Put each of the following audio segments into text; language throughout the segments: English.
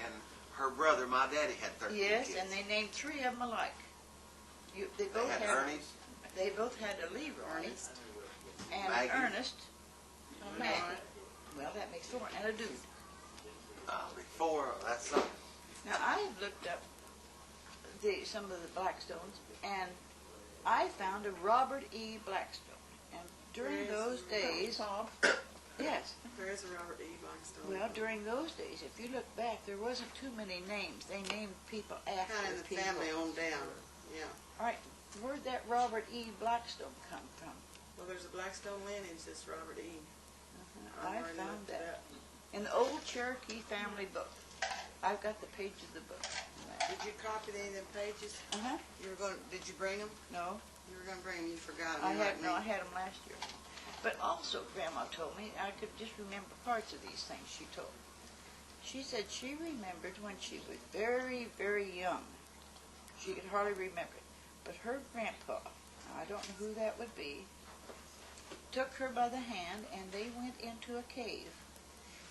and her brother, my daddy, had 13 Yes, kids. and they named 3 of them alike. They They both had Ernie's, They both had a Leroy and Maggie. Ernest, a Maggie. Well, that makes 4, and a dude. Before, that's something. Now, I looked up some of the Blackstones, and I found a Robert E. Blackstone. And during those days, yes. There is a Robert E. Blackstone. Well, during those days, if you look back, there wasn't too many names. They named people after Kind of the people. family on down. Yeah. All right, where'd that Robert E. Blackstone come from? Well, there's a Blackstone lineage that's Robert E. I found that in the old Cherokee family book. I've got the page of the book. Did you copy any of them pages? Uh-huh. You were going. Did you bring them? No. You were going to bring them. You forgot them. I had them last year. But also, Grandma told me, I could just remember parts of these things she told me. She said she remembered when she was very, very young. She could hardly remember it. But her grandpa, I don't know who that would be, took her by the hand and they went into a cave.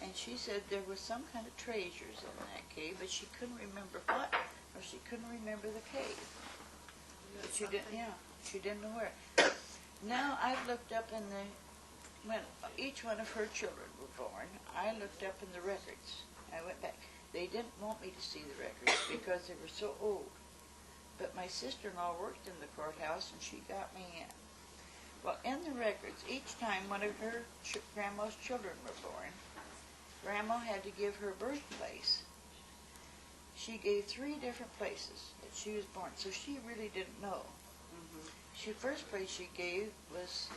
And she said there was some kind of treasures in that cave, but she couldn't remember what, or she couldn't remember the cave. But she didn't know where. Now I've looked up in when each one of her children were born, I looked up in the records. I went back. They didn't want me to see the records because they were so old. But my sister-in-law worked in the courthouse and she got me in. Well, in the records, each time one of her grandma's children were born, Grandma had to give her birthplace. She gave 3 different places that she was born, so she really didn't know. The first place she gave was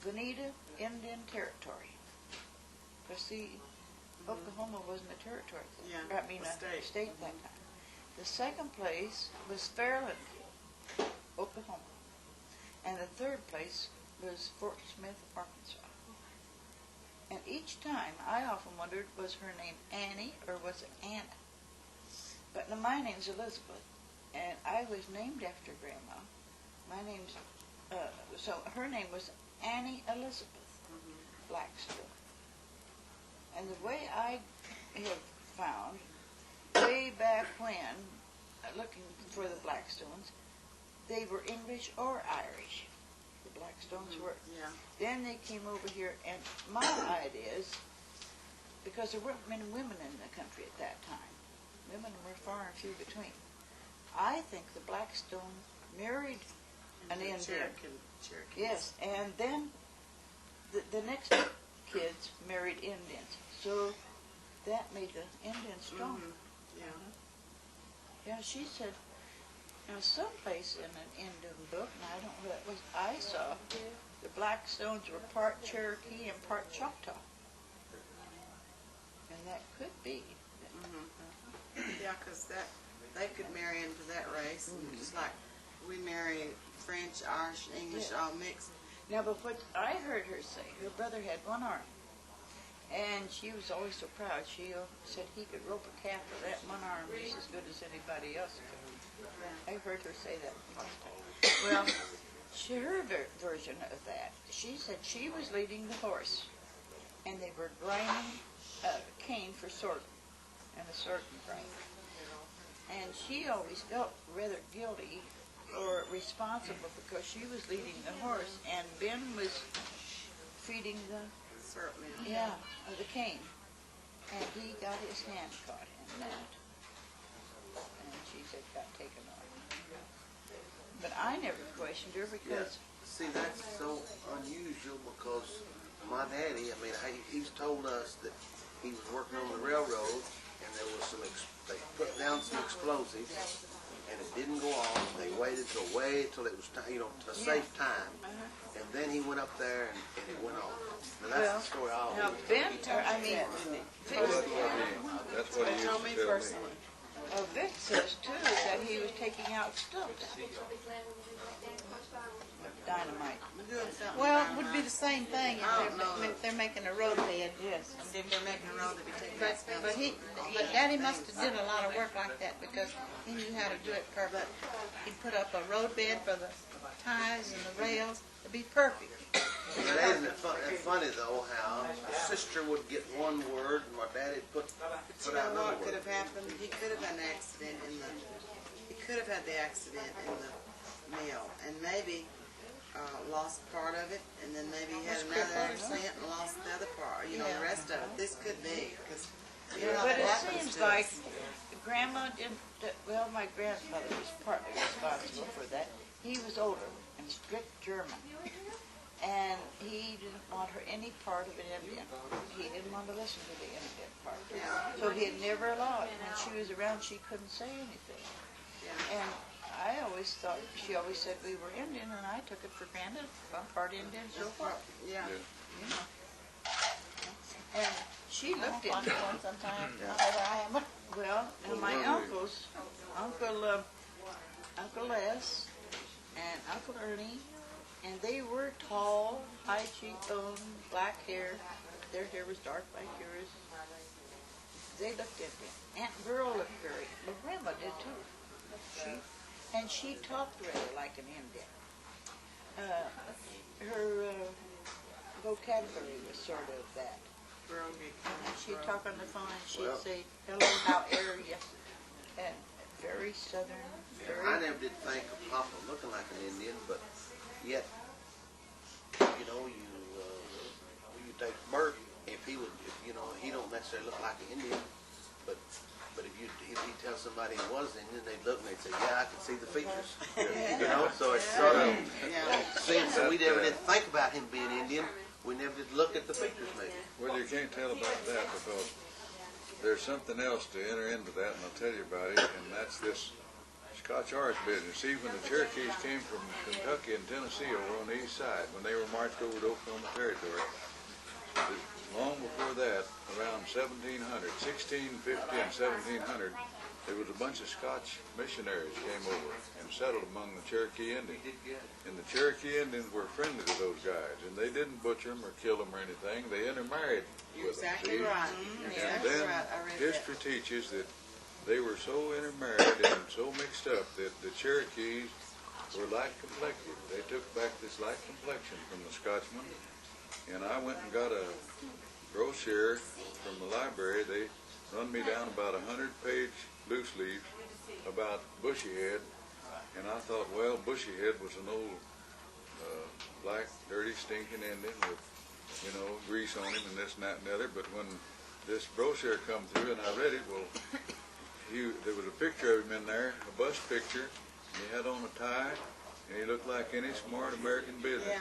Bonita Indian Territory. Because see, Oklahoma wasn't a territory. Yeah, I mean, a state at that time. The second place was Fairland, Oklahoma. And the third place was Fort Smith, Arkansas. And each time, I often wondered, was her name Annie or was it Anna? But no, my name's Elizabeth, and I was named after Grandma. My name's, so her name was Annie Elizabeth Blackstone. And the way I have found, way back when, looking for the Blackstones, they were English or Irish. The Blackstones were. Yeah. Then they came over here, and my idea is, because there weren't many women in the country at that time, women were far and few between, I think the Blackstone married an Indian. Cherokee. Yes, and then the next kids married Indians. So that made the Indians strong. Yeah. Yeah, she said, now someplace in an Indian book, and I don't know what it was, I saw the Blackstones were part Cherokee and part Choctaw. And that could be. Yeah, because they could marry into that race, just like we marry French, Irish, English, all mixed. Now, but what I heard her say, her brother had one arm, and she was always so proud. She said he could rope a calf with that one arm just as good as anybody else could. I heard her say that one time. Well, her version of that, she said she was leading the horse, and they were grinding cane for sorghum, and a sorghum grinder. And she always felt rather guilty or responsible because she was leading the horse, and Ben was feeding the the cane, and he got his hand caught in that, and she said got taken off. But I never questioned her because. See, that's so unusual because my daddy, I mean, he's told us that he was working on the railroad and there was they put down some explosives and it didn't go off. They waited till it was time, a safe time. And then he went up there and it went off. Now that's the story I always. Now Ben, That's what he told me personally. Vic says too that he was taking out stumps. Dynamite. Well, it would be the same thing if they're making a road bed. Yes. If they're making a road, they'd be taking But but Daddy must have did a lot of work like that because he knew how to do it perfect. He'd put up a road bed for the ties and the rails. It'd be perfect. But isn't it funny though how the sister would get one word and my daddy put But you out know another what could word. have happened? He could have had an accident in the, he could have had the accident in the mail, and maybe lost part of it, and then maybe he had another accident and lost the other part, you know, the rest of it. This could be, because you know But that it happens seems to like us. Grandma didn't, well, my grandfather was partly responsible for that. He was older and strict German. And he didn't want her any part of an Indian. He didn't want to listen to the Indian part. Yeah. So he'd never allow it. When she was around, she couldn't say anything. Yeah. And I always thought, she always said we were Indian, and I took it for granted. I'm part Indian, so what? Yeah. You know. And she looked I'll at find one sometime, however I am. well, and my uncles, Uncle Les and Uncle Ernie, and they were tall, high cheekbone, black hair. Their hair was dark like yours. They looked Indian. Aunt Girl looked very, well, Grandma did too. She talked rather like an Indian. Her vocabulary was sort of that. Brogy. And she'd talk on the phone and she'd Well. say, hello, how are you? And very southern, very... I never did think of Papa looking like an Indian, but yet, you know, you take Bert, if he would, you know, he don't necessarily look like an Indian, but if he tells somebody he was Indian, they'd look and they'd say, yeah, I can see the features. You know, so it's sort of, Yeah. since we never did think about him being Indian, we never did look at the features maybe. Well, you can't tell about that because there's something else to enter into that, and I'll tell you about it, and that's this Scotch Irish business. See, when the Cherokees came from Kentucky and Tennessee over on the east side, when they were marched over to Oklahoma Territory, long before that, around 1650 and 1700, there was a bunch of Scotch missionaries came over and settled among the Cherokee Indians. And the Cherokee Indians were friendly to those guys, and they didn't butcher them or kill them or anything. They intermarried You're with them. exactly See? right. And Exactly then right. I read history that. teaches that they were so intermarried and so mixed up that the Cherokees were light complected. They took back this light complexion from the Scotchmen, and I went and got a brochure from the library. They run me down about 100-page loose leaf about Bushy Head, and I thought, well, Bushy Head was an old black, dirty, stinking Indian with, you know, grease on him and this and that and the other. But when this brochure come through and I read it, well, there was a picture of him in there, a bust picture, and he had on a tie, and he looked like any smart American businessman.